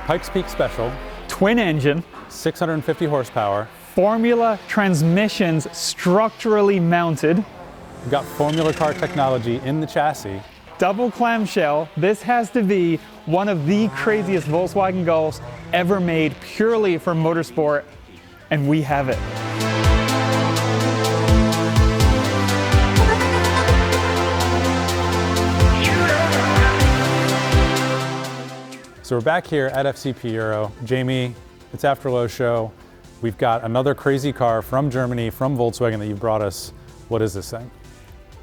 Pikes Peak Special, twin engine, 650 horsepower. Formula transmissions structurally mounted. We've got Formula Car technology in the chassis. Double clamshell. This has to be one of the craziest Volkswagen Golfs ever made purely for motorsport, and we have it. So we're back here at FCP Euro. Jamie, it's after Low Show. We've got another crazy car from Germany, from Volkswagen that you brought us. What is this thing?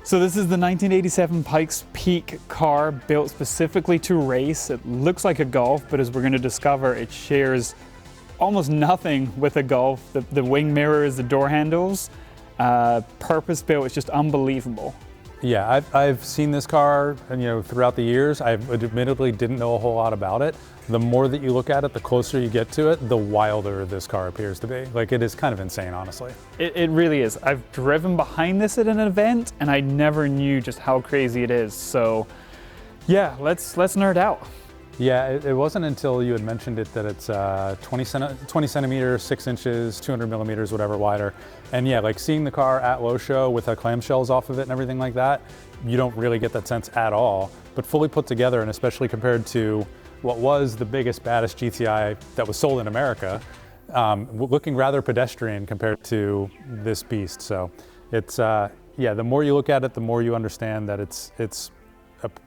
So this is the 1987 Pikes Peak car built specifically to race. It looks like a Golf, but as we're going to discover, it shares almost nothing with a Golf. The wing mirrors, the door handles, purpose built. It's just unbelievable. Yeah, I've seen this car, and throughout the years. I admittedly didn't know a whole lot about it. The more that you look at it, the closer you get to it, the wilder this car appears to be. Like, it is kind of insane, honestly. It really is. I've driven behind this at an event, and I never knew just how crazy it is. So, yeah, let's nerd out. Yeah, it wasn't until you had mentioned it that it's 20 centimeters, 6 inches, 200 millimeters, whatever, wider. And yeah, like seeing the car at Low Show with the clamshells off of it and everything like that, you don't really get that sense at all. But fully put together, and especially compared to what was the biggest, baddest GTI that was sold in America, looking rather pedestrian compared to this beast. So it's, yeah, the more you look at it, the more you understand that it's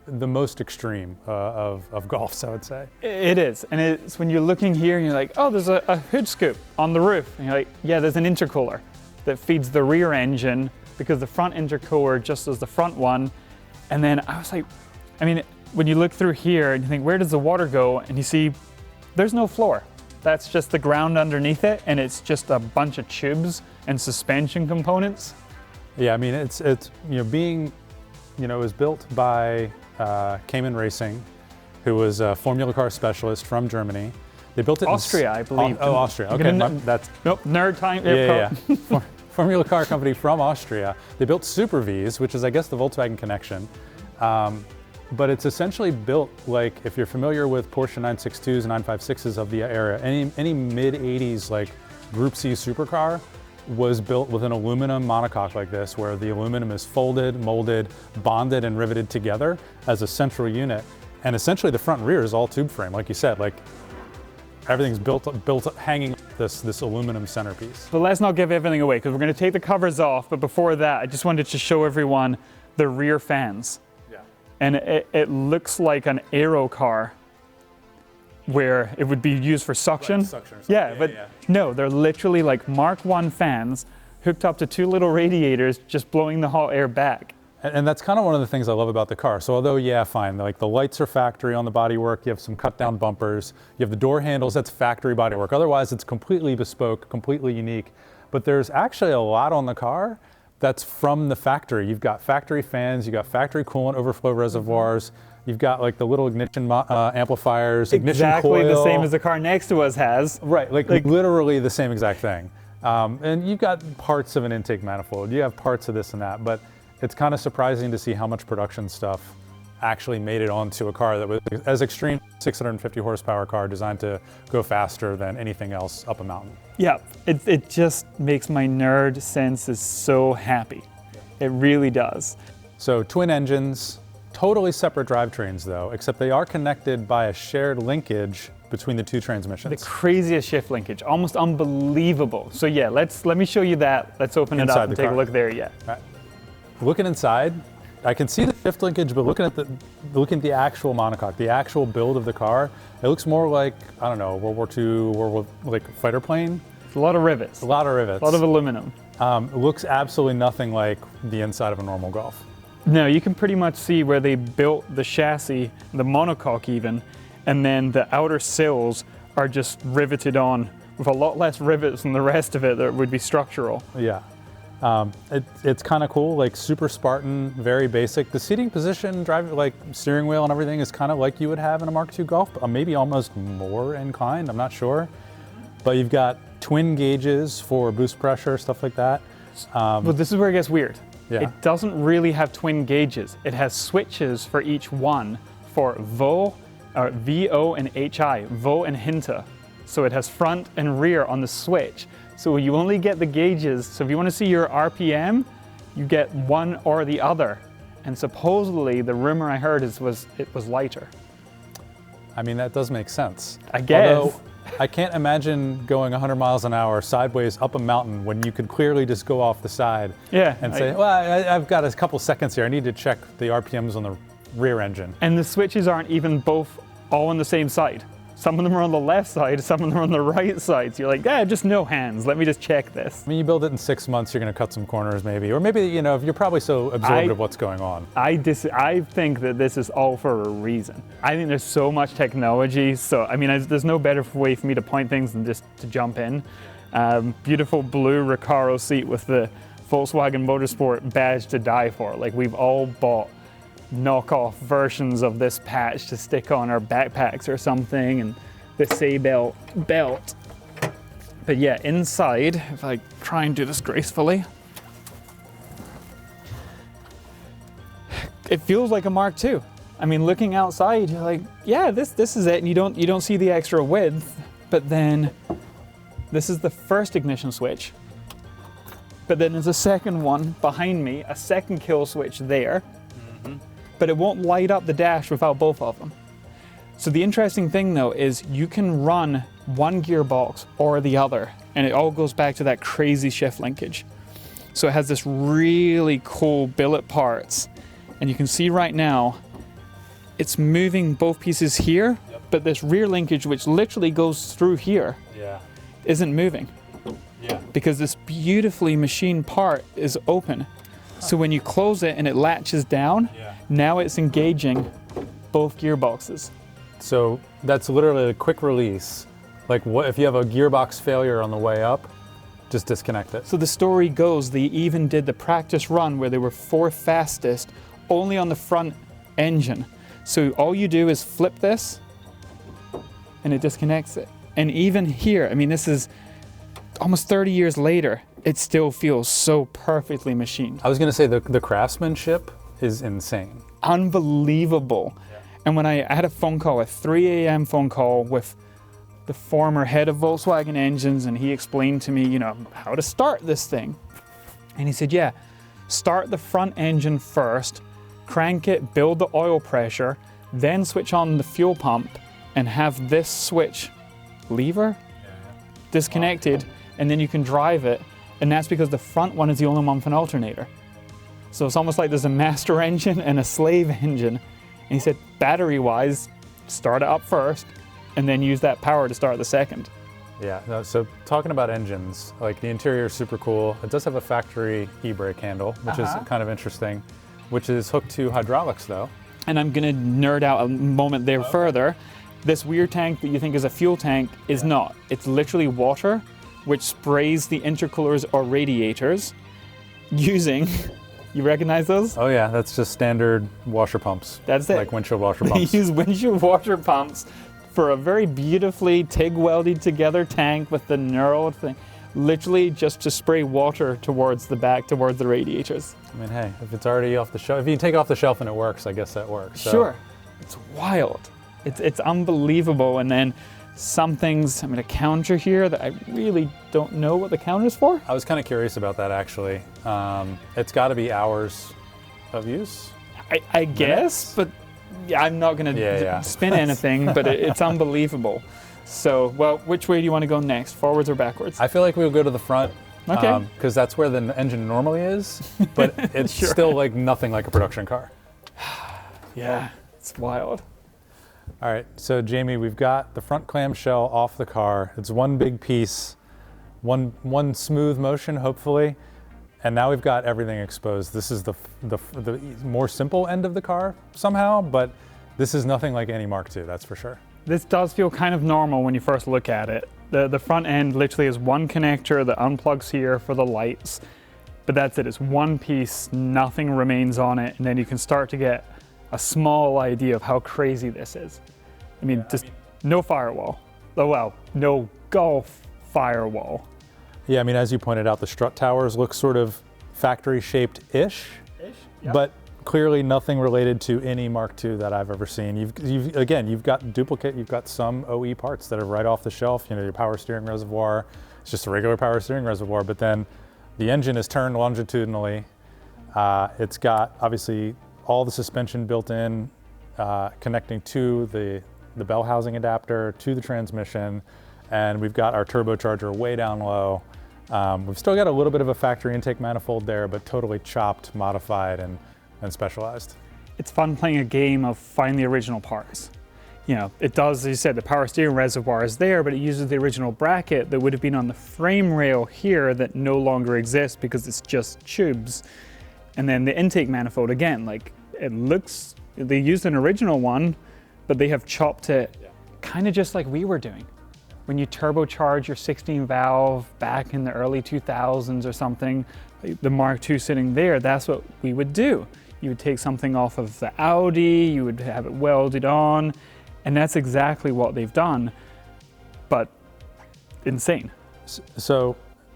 the most extreme of Golfs, I would say. It is, and it's when you're looking here and you're like, oh, there's a hood scoop on the roof. And you're like, yeah, there's an intercooler that feeds the rear engine because the front intercooler just does the front one. And then I was like, I mean, when you look through here and you think, where does the water go? And you see, there's no floor. That's just the ground underneath it, and it's just a bunch of tubes and suspension components. Yeah, I mean, it's being, it was built by Cayman Racing, who was a Formula Car specialist from Germany. They built it Austria, I believe. Oh, Austria. Okay, that's nope. Nerd time. Yeah. Formula Car company from Austria. They built Super Vs, which is, I guess, the Volkswagen connection. But it's essentially built like, if you're familiar with Porsche 962s and 956s of the era, any mid-80s like Group C supercar was built with an aluminum monocoque like this, where the aluminum is folded, molded, bonded, and riveted together as a central unit. And essentially the front and rear is all tube frame, like you said. Like, everything's built hanging this aluminum centerpiece. But let's not give everything away, because we're going to take the covers off. But before that, I just wanted to show everyone the rear fans. Yeah. And it looks like an aero car, where it would be used for suction. Like suction or something. Yeah, but no, they're literally like Mark I fans hooked up to 2 little radiators, just blowing the hot air back. And that's kind of one of the things I love about the car. So although, yeah, fine, like the lights are factory on the bodywork, you have some cut down bumpers, you have the door handles, that's factory bodywork. Otherwise, it's completely bespoke, completely unique. But there's actually a lot on the car that's from the factory. You've got factory fans, you've got factory coolant overflow reservoirs, you've got like the little ignition amplifiers, ignition exactly coil. The same as the car next to us has. Right, like literally the same exact thing. And you've got parts of an intake manifold, you have parts of this and that, but it's kind of surprising to see how much production stuff actually made it onto a car that was as extreme, 650 horsepower car designed to go faster than anything else up a mountain. Yeah, it just makes my nerd senses so happy. It really does. So twin engines, totally separate drivetrains though, except they are connected by a shared linkage between the 2 transmissions. The craziest shift linkage, almost unbelievable. So yeah, let me show you that. Let's open it up and take a look there. Yeah. Right. Looking inside, I can see the shift linkage, but looking at the actual monocoque, the actual build of the car, it looks more like, I don't know, World War II, like fighter plane. It's a lot of rivets. A lot of rivets. A lot of aluminum. It looks absolutely nothing like the inside of a normal Golf. No, you can pretty much see where they built the chassis, the monocoque even, and then the outer sills are just riveted on with a lot less rivets than the rest of it that would be structural. Yeah. It's kind of cool, like super Spartan, very basic. The seating position, like steering wheel and everything is kind of like you would have in a Mark II Golf, maybe almost more inclined, I'm not sure. But you've got twin gauges for boost pressure, stuff like that. Well, this is where it gets weird. Yeah. It doesn't really have twin gauges. It has switches for each one for Vol, VO and HI, VO and Hinter. So it has front and rear on the switch. So you only get the gauges. So if you want to see your RPM, you get one or the other. And supposedly the rumor I heard it was lighter. I mean, that does make sense. I guess. Although, I can't imagine going 100 miles an hour sideways up a mountain when you could clearly just go off the side and say, well, I've got a couple seconds here. I need to check the RPMs on the rear engine. And the switches aren't even both all on the same side. Some of them are on the left side, some of them are on the right side. So you're like, just no hands. Let me just check this. I mean, you build it in 6 months, you're going to cut some corners maybe. Or maybe, you know, if you're probably so absorbed of what's going on. I think that this is all for a reason. I think there's so much technology. So, I mean, there's no better way for me to point things than just to jump in. Beautiful blue Recaro seat with the Volkswagen Motorsport badge to die for. Like, we've all bought knockoff versions of this patch to stick on our backpacks or something, and the Seabelt belt. But yeah, inside, if I try and do this gracefully, it feels like a Mark II. I mean, looking outside, you're like, yeah, this is it, and you don't see the extra width. But then this is the first ignition switch. But then there's a second one behind me, a second kill switch there. But it won't light up the dash without both of them. So the interesting thing though is you can run one gearbox or the other, and it all goes back to that crazy shift linkage. So it has this really cool billet parts, and you can see right now it's moving both pieces here, but this rear linkage, which literally goes through here, isn't moving. Because this beautifully machined part is open. So when you close it and it latches down, now it's engaging both gearboxes. So that's literally a quick release. Like, what if you have a gearbox failure on the way up, just disconnect it. So the story goes, they even did the practice run where they were fourth fastest only on the front engine. So all you do is flip this and it disconnects it. And even here, I mean, this is almost 30 years later, it still feels so perfectly machined. I was going to say the craftsmanship is insane. Unbelievable. And when I had a phone call, a 3 a.m. phone call with the former head of Volkswagen engines, and he explained to me, you know, how to start this thing. And he said, yeah, start the front engine first, crank it, build the oil pressure, then switch on the fuel pump and have this switch lever disconnected, and then you can drive it. And that's because the front one is the only one with an alternator. So it's almost like there's a master engine and a slave engine. And he said, battery-wise, start it up first, and then use that power to start the second. Yeah, no, so talking about engines, like the interior is super cool. It does have a factory e-brake handle, which is kind of interesting, which is hooked to hydraulics though. And I'm gonna nerd out a moment there further. This weird tank that you think is a fuel tank is not. It's literally water, which sprays the intercoolers or radiators using, you recognize those? Oh yeah, that's just standard washer pumps. That's it. Like windshield washer They pumps. use windshield washer pumps for a very beautifully TIG welded together tank with the knurled thing, literally just to spray water towards the back, towards the radiators. I mean, hey, if it's already off the shelf, if you can take it off the shelf and it works, I guess that works. So. Sure, it's wild. It's unbelievable. And then some things, I'm gonna counter here that I really don't know what the counter is for. I was kind of curious about that actually. It's got to be hours of use. I guess, but yeah, I'm not gonna spin anything, but it's unbelievable. So, well, which way do you want to go next, forwards or backwards? I feel like we'll go to the front. Okay. Because that's where the engine normally is, but it's still like nothing like a production car. Yeah, it's wild. All right, so Jamie, we've got the front clamshell off the car. It's one big piece, one smooth motion, hopefully, and now we've got everything exposed. This is the more simple end of the car somehow, but this is nothing like any Mark II, that's for sure. This does feel kind of normal when you first look at it. The front end literally is one connector that unplugs here for the lights, but that's it. It's one piece, nothing remains on it, and then you can start to get a small idea of how crazy this is. I mean, no firewall. Oh, well, no Golf firewall. Yeah, I mean, as you pointed out, the strut towers look sort of factory-shaped-ish, but clearly nothing related to any Mark II that I've ever seen. You've got duplicate, you've got some OE parts that are right off the shelf. You know, your power steering reservoir, it's just a regular power steering reservoir, but then the engine is turned longitudinally. It's got obviously all the suspension built in, connecting to the bell housing adapter, to the transmission, and we've got our turbocharger way down low. We've still got a little bit of a factory intake manifold there, but totally chopped, modified, and specialized. It's fun playing a game of find the original parts. You know, it does, as you said, the power steering reservoir is there, but it uses the original bracket that would have been on the frame rail here that no longer exists because it's just tubes. And then the intake manifold, again, like it looks, they used an original one, but they have chopped it kind of just like we were doing. When you turbocharge your 16 valve back in the early 2000s or something, the Mark II sitting there, that's what we would do. You would take something off of the Audi, you would have it welded on, and that's exactly what they've done, but insane. So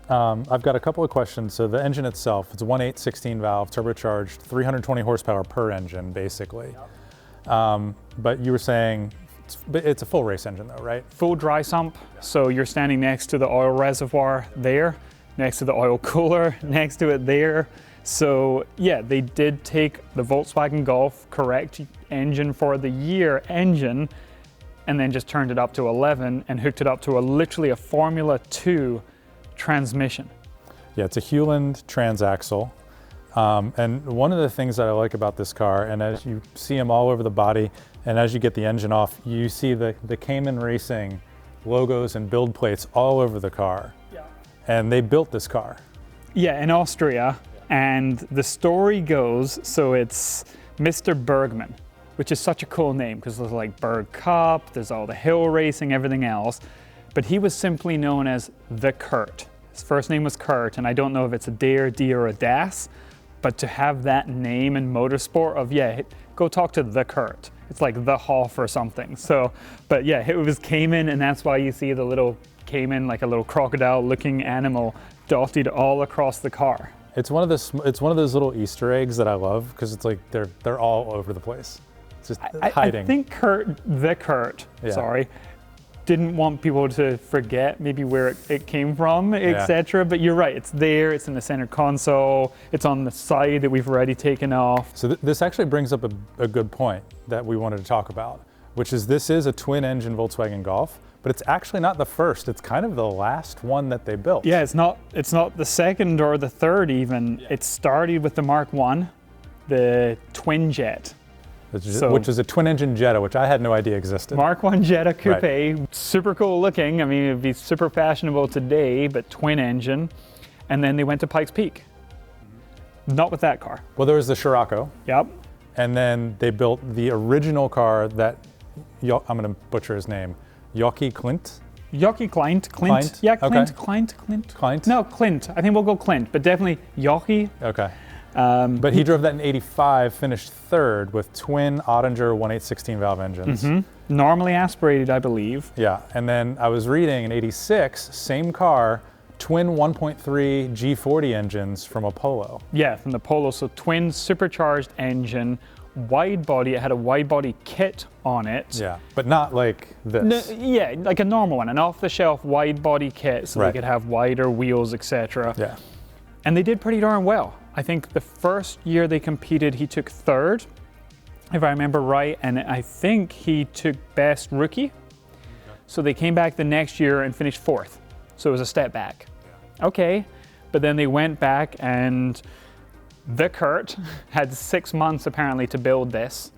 I've got a couple of questions. So the engine itself, it's a 1.8 16 valve, turbocharged, 320 horsepower per engine, basically. But you were saying, it's a full race engine though, right? Full dry sump, so you're standing next to the oil reservoir there, next to the oil cooler, next to it there. So yeah, they did take the Volkswagen Golf correct engine for the year engine and then just turned it up to 11 and hooked it up to literally a Formula 2 transmission. Yeah, it's a Hewland transaxle. And one of the things that I like about this car, and as you see them all over the body, and as you get the engine off, you see the Cayman Racing logos and build plates all over the car. Yeah. And they built this car. Yeah, in Austria. And the story goes, so it's Mr. Bergman, which is such a cool name because there's like Berg Cup, there's all the hill racing, everything else. But he was simply known as the Kurt. His first name was Kurt, and I don't know if it's a D or a Das, but to have that name in motorsport of, yeah, go talk to the Kurt. It's like the Hoff or something. So, but yeah, it was Cayman, and that's why you see the little Cayman, like a little crocodile-looking animal, dotted all across the car. It's one of those little Easter eggs that I love because it's like they're all over the place. It's just hiding. I think the Kurt, sorry, didn't want people to forget maybe where it came from, etc. But you're right, it's there, it's in the center console, it's on the side that we've already taken off. So this actually brings up a good point that we wanted to talk about, which is this is a twin engine Volkswagen Golf, but it's actually not the first, it's kind of the last one that they built. Yeah, it's not the second or the third even. Yeah. It started with the Mark I, the twin jet. Which is a twin-engine Jetta, which I had no idea existed. Mark I Jetta Coupe, right. Super cool looking. I mean, it'd be super fashionable today, but twin engine. And then they went to Pikes Peak. Not with that car. Well, there was the Scirocco. Yep. And then they built the original car that, I'm going to butcher his name, Joachim Klint. Joachim Klint. Yeah, Klint, okay. Klint. No, Klint. I think we'll go Klint, but definitely Joachim. Okay. But he drove that in '85, finished third with twin Ottinger 1.8 16 valve engines. Mm-hmm. Normally aspirated, I believe. Yeah, and then I was reading in '86, same car, twin 1.3 G40 engines from a Polo. Yeah, from the Polo, so twin supercharged engine, wide body. It had a wide body kit on it. Yeah, but not like this. No, yeah, like a normal one, an off-the-shelf wide body kit, so they could have wider wheels, etc. Yeah. And they did pretty darn well. I think the first year they competed, he took third, if I remember right, and I think he took best rookie. Okay. So they came back the next year and finished fourth. So it was a step back. Yeah. Okay, but then they went back and the Kurt had 6 months apparently to build this,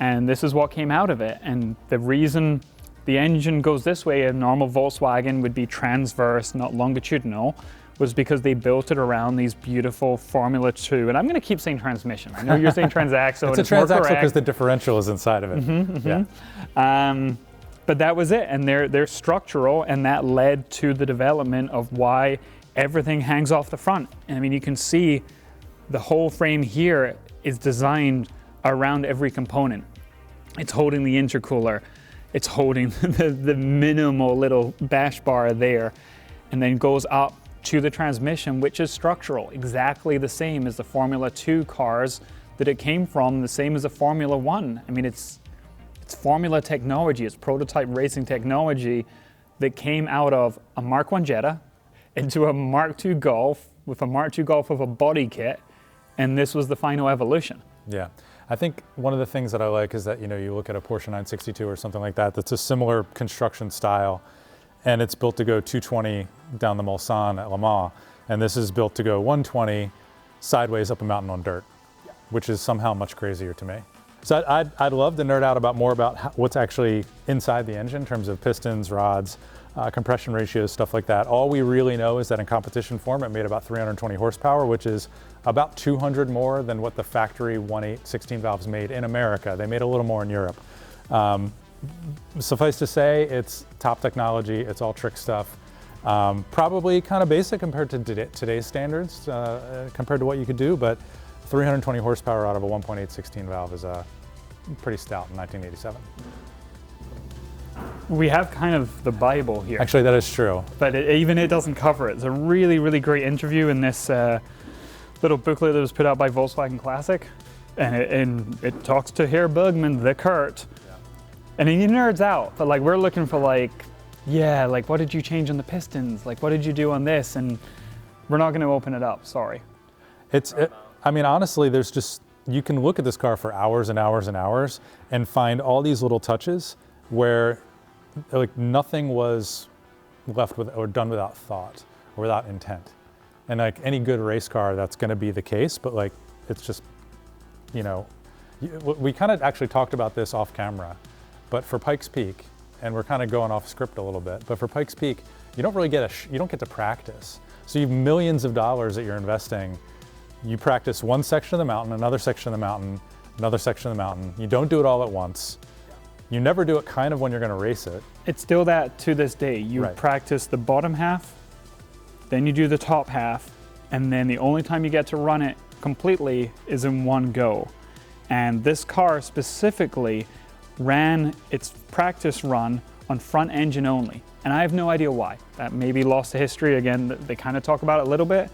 and this is what came out of it. And the reason the engine goes this way, a normal Volkswagen would be transverse, not longitudinal, was because they built it around these beautiful Formula 2. And I'm going to keep saying transmission. I know you're saying transaxle. It's a transaxle because the differential is inside of it. Mm-hmm, mm-hmm. Yeah. But that was it. And they're structural, and that led to the development of why everything hangs off the front. And I mean, you can see the whole frame here is designed around every component. It's holding the intercooler. It's holding the minimal little bash bar there, and then goes up to the transmission, which is structural, exactly the same as the Formula 2 cars that it came from, the same as a Formula One. I mean, it's formula technology, it's prototype racing technology that came out of a Mark I Jetta into a Mark II Golf with a Mark II Golf of a body kit, and this was the final evolution. Yeah, I think one of the things that I like is that, you know, you look at a Porsche 962 or something like that, that's a similar construction style, and it's built to go 220 down the Mulsanne at Le Mans, and this is built to go 120 sideways up a mountain on dirt, which is somehow much crazier to me. So I'd love to nerd out more about what's actually inside the engine in terms of pistons, rods, compression ratios, stuff like that. All we really know is that in competition form, it made about 320 horsepower, which is about 200 more than what the factory 1.8 16 valves made in America. They made a little more in Europe. Suffice to say, it's top technology, it's all trick stuff. Probably kind of basic compared to today's standards, compared to what you could do, but 320 horsepower out of a 1.8 16 valve is pretty stout in 1987. We have kind of the Bible here. Actually, that is true. But even it doesn't cover it. It's a really, really great interview in this little booklet that was put out by Volkswagen Classic. And it talks to Herr Bergman, the Kurt. Yeah. And he nerds out. But like, we're looking for like, yeah, like what did you change on the pistons? Like what did you do on this? And we're not going to open it up, sorry. I mean, honestly, there's just, you can look at this car for hours and hours and hours and find all these little touches where like nothing was left with or done without thought or without intent. And like any good race car, that's going to be the case, but like, it's just, you know, we kind of actually talked about this off camera, but for Pikes Peak, and we're kind of going off script a little bit, but for Pikes Peak, you don't really you don't get to practice. So you have millions of dollars that you're investing. You practice one section of the mountain, another section of the mountain, another section of the mountain. You don't do it all at once. You never do it kind of when you're going to race it. It's still that to this day. You practice the bottom half, then you do the top half, and then the only time you get to run it completely is in one go. And this car specifically ran its practice run on front engine only. And I have no idea why. That may be lost to history. Again, they kind of talk about it a little bit.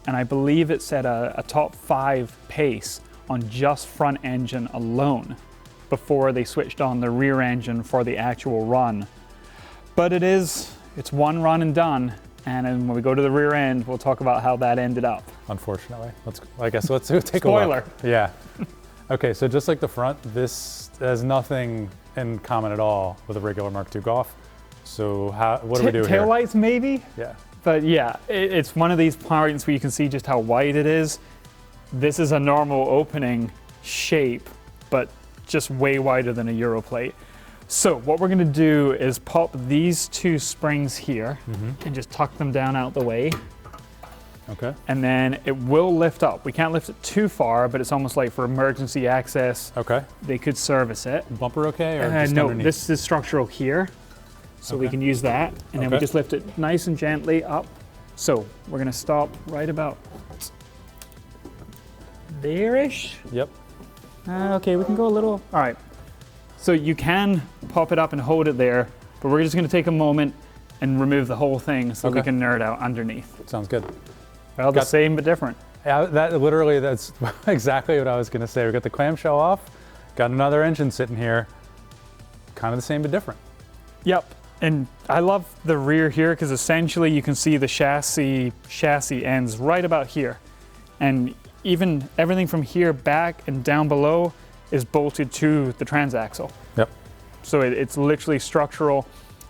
And I believe it set a top 5 pace on just front engine alone before they switched on the rear engine for the actual run. But it's one run and done. And then when we go to the rear end, we'll talk about how that ended up. Unfortunately. I guess let's take Spoiler. a look. Yeah. Okay, so just like the front, this has nothing in common at all with a regular Mark II Golf. So what do we do here? Taillights maybe? Yeah. But yeah, it's one of these points where you can see just how wide it is. This is a normal opening shape, but just way wider than a Euro plate. So what we're gonna do is pop these 2 springs here and just tuck them down out the way. Okay. And then it will lift up. We can't lift it too far, but it's almost like for emergency access. Okay. They could service it. Bumper okay, or just no, underneath? this is structural here. So we can use that, and then we just lift it nice and gently up. So we're gonna stop right about there-ish. Yep. Okay, we can go a little, all right. So you can pop it up and hold it there, but we're just gonna take a moment and remove the whole thing so we can nerd out underneath. Sounds good. Well, the same but different. Yeah, that's exactly what I was gonna say. We got the clamshell off, got another engine sitting here, kind of the same but different. Yep. And I love the rear here because essentially you can see the chassis ends right about here. And even everything from here back and down below is bolted to the transaxle. Yep. So it's literally structural,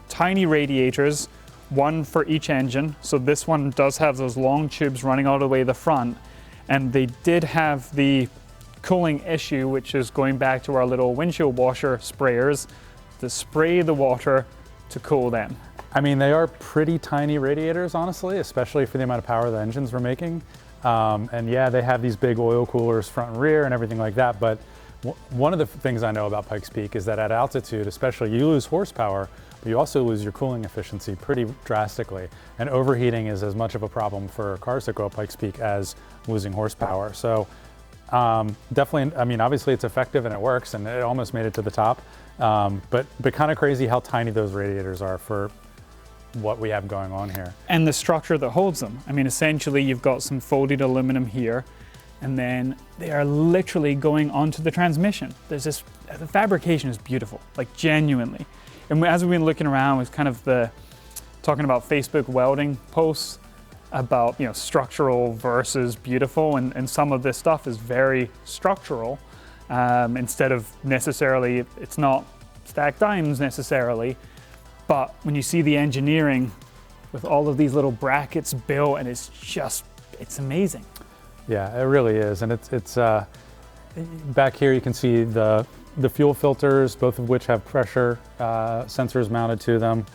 tiny radiators, one for each engine. So this one does have those long tubes running all the way to the front. And they did have the cooling issue, which is going back to our little windshield washer sprayers to spray the water to cool them. I mean, they are pretty tiny radiators, honestly, especially for the amount of power the engines were making. And yeah, they have these big oil coolers front and rear and everything like that. But one of the things I know about Pikes Peak is that at altitude, especially, you lose horsepower, but you also lose your cooling efficiency pretty drastically. And overheating is as much of a problem for cars that go up Pikes Peak as losing horsepower. So definitely, I mean, obviously it's effective and it works, and it almost made it to the top. But kind of crazy how tiny those radiators are for what we have going on here. And the structure that holds them. I mean, essentially you've got some folded aluminum here, and then they are literally going onto the transmission. There's this, the fabrication is beautiful, like genuinely. And as we've been looking around with kind of talking about Facebook welding posts about, you know, structural versus beautiful, and some of this stuff is very structural instead of necessarily, it's not stacked diamonds necessarily, but when you see the engineering with all of these little brackets built, and it's amazing. Yeah, it really is, and it's back here you can see the fuel filters, both of which have pressure sensors mounted to them.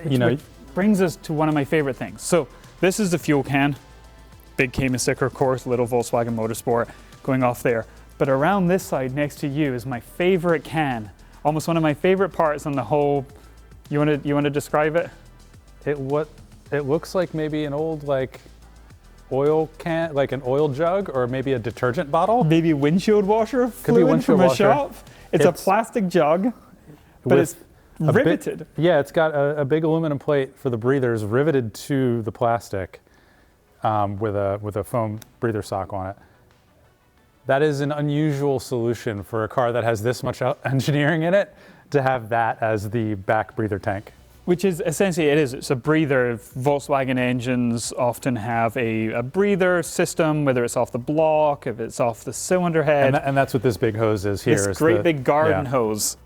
Which brings us to one of my favorite things. So this is the fuel can, big Cayman sticker, of course, little Volkswagen Motorsport going off there. But around this side next to you is my favorite can, almost one of my favorite parts on the whole. You want to describe it? It looks like maybe an old oil can, like an oil jug, or maybe a detergent bottle. Maybe windshield washer fluid from a shop. It's a plastic jug, but it's riveted. It's got a big aluminum plate for the breathers riveted to the plastic with a foam breather sock on it. That is an unusual solution for a car that has this much engineering in it, to have that as the back breather tank. Which is essentially, it's a breather. Volkswagen engines often have a breather system, whether it's off the block, if it's off the cylinder head. And that's what this big hose is here. This great big garden hose.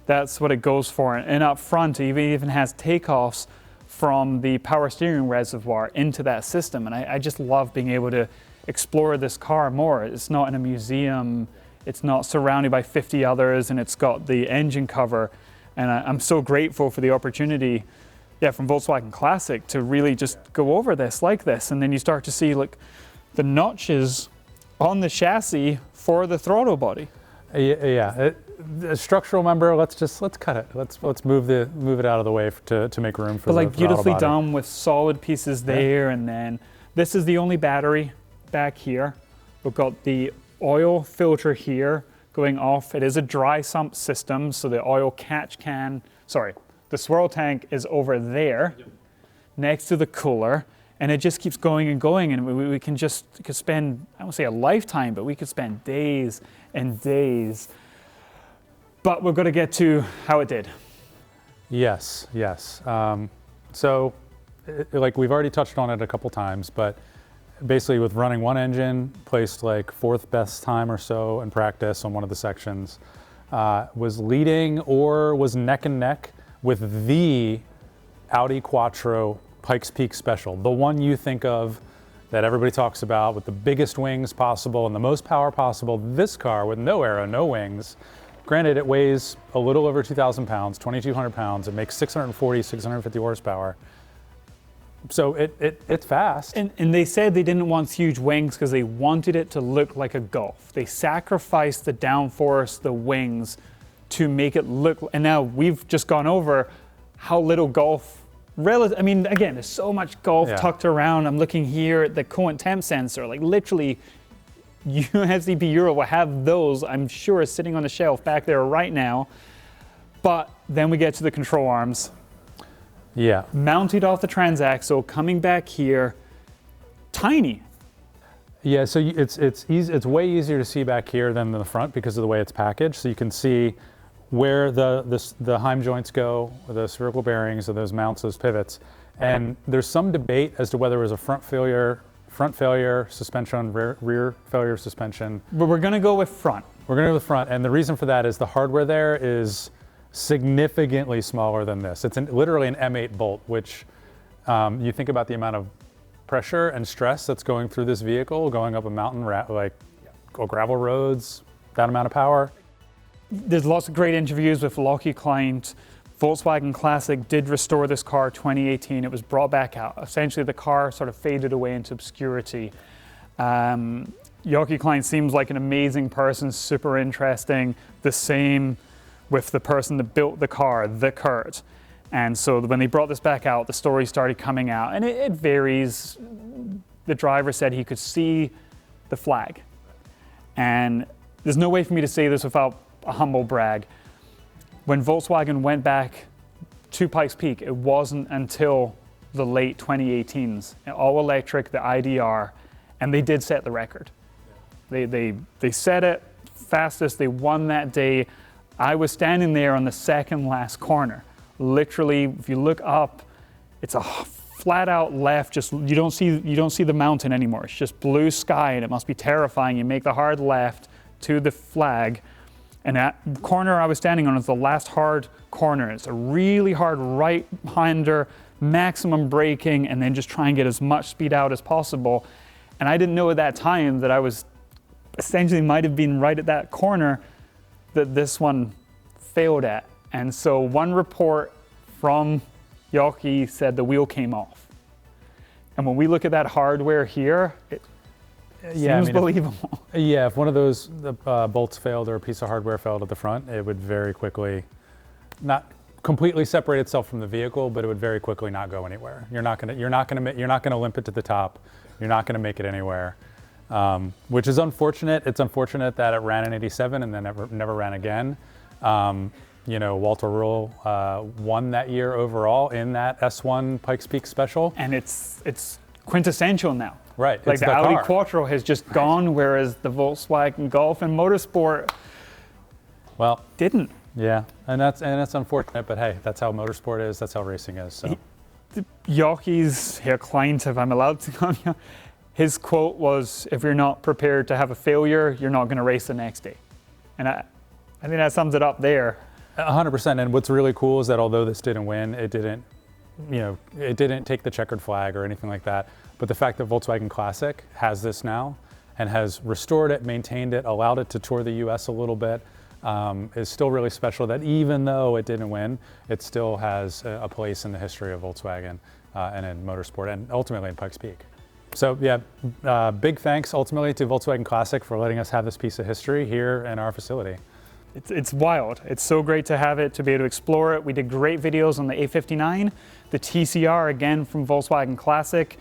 That's what it goes for. And up front, it even has takeoffs from the power steering reservoir into that system. And I just love being able to explore this car more. It's not in a museum. It's not surrounded by 50 others, and it's got the engine cover. And I'm so grateful for the opportunity, from Volkswagen Classic to really just go over this like this. And then you start to see like the notches on the chassis for the throttle body. A structural member. Let's cut it. Let's move it out of the way to make room for. But like beautifully body. done with solid pieces there, and then this is the only battery back here. We've got the oil filter here going off. It is a dry sump system, so the oil the swirl tank is over there next to the cooler, and it just keeps going and going, and we could spend, I won't say a lifetime, but we could spend days and days. But we're going to get to how it did. Yes. So like we've already touched on it a couple times, but basically with running one engine, placed like fourth best time or so in practice on one of the sections, was leading or was neck and neck with the Audi Quattro Pikes Peak Special, the one you think of that everybody talks about with the biggest wings possible and the most power possible. This car with no aero, no wings. Granted, it weighs a little over 2,000 pounds, 2,200 pounds. It makes 640, 650 horsepower. So it's fast. And they said they didn't want huge wings because they wanted it to look like a Golf. They sacrificed the downforce, the wings, to make it look, and now we've just gone over how little Golf, I mean, again, there's so much Golf tucked around. I'm looking here at the coolant temp sensor, like literally, FCP Euro will have those, I'm sure, sitting on the shelf back there right now. But then we get to the control arms. Yeah. Mounted off the transaxle, coming back here, tiny. Yeah, so it's easy. It's way easier to see back here than in the front because of the way it's packaged. So you can see where the Heim joints go, the spherical bearings of those mounts, those pivots. And there's some debate as to whether it was a front failure suspension, rear failure suspension. But we're going to go with front. We're going to go with front, and the reason for that is the hardware there is significantly smaller than this. It's literally an M8 bolt, which you think about the amount of pressure and stress that's going through this vehicle, going up a mountain, like gravel roads, that amount of power. There's lots of great interviews with Lockie Klein. Volkswagen Classic did restore this car 2018. It was brought back out. Essentially, the car sort of faded away into obscurity. Joachim Klein seems like an amazing person, super interesting. The same with the person that built the car, the Kurt. And so when they brought this back out, the story started coming out, and it varies. The driver said he could see the flag. And there's no way for me to say this without a humble brag. When Volkswagen went back to Pikes Peak, it wasn't until the late 2018s, all electric, the IDR, And they did set the record. They set it fastest. They won that day. I was standing there on the second last corner. Literally, if you look up, it's a flat out left. Just you don't see the mountain anymore. It's just blue sky, and it must be terrifying. You make the hard left to the flag, and that corner I was standing on is the last hard corner. It's a really hard right-hander, maximum braking, and then just try and get as much speed out as possible. And I didn't know at that time that I was essentially might have been right at that corner that this one failed at. And so one report from Yoki said the wheel came off. And when we look at that hardware here, it seems believable. If one of those bolts failed or a piece of hardware failed at the front, it would very quickly, not completely separate itself from the vehicle, but it would very quickly not go anywhere. You're not gonna limp it to the top. You're not gonna make it anywhere, which is unfortunate. It's unfortunate that it ran in '87 and then never ran again. You know, Walter Rule won that year overall in that S1 Pikes Peak Special. And it's quintessential now. Right. Like the Audi Quattro has just gone, whereas the Volkswagen Golf and Motorsport didn't. Yeah, and that's unfortunate, but hey, that's how motorsport is, that's how racing is. So Jockey's Herr Kleint, if I'm allowed to call you, his quote was, if you're not prepared to have a failure, you're not going to race the next day. And I think that sums it up there. 100%. And what's really cool is that although this didn't win, it didn't take the checkered flag or anything like that. But the fact that Volkswagen Classic has this now and has restored it, maintained it, allowed it to tour the US a little bit, is still really special, that even though it didn't win, it still has a place in the history of Volkswagen and in motorsport and ultimately in Pikes Peak. So yeah, big thanks ultimately to Volkswagen Classic for letting us have this piece of history here in our facility. It's wild. It's so great to have it, to be able to explore it. We did great videos on the A59, the TCR again from Volkswagen Classic.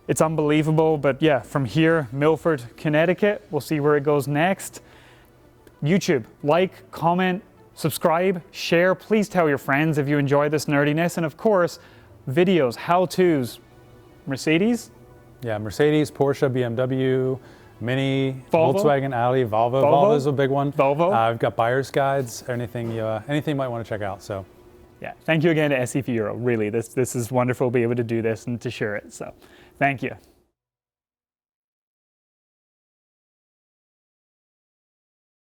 It's unbelievable, but yeah, from here, Milford, Connecticut, we'll see where it goes next. YouTube, like, comment, subscribe, share. Please tell your friends if you enjoy this nerdiness. And of course, videos, how-tos, Mercedes? Yeah, Mercedes, Porsche, BMW, Mini, Volvo? Volkswagen, Audi, Volvo. Volvo's a big one. Volvo. I've got buyer's guides, anything you might want to check out. So, yeah, thank you again to FCP Euro. Really, this is wonderful to be able to do this and to share it. So, thank you.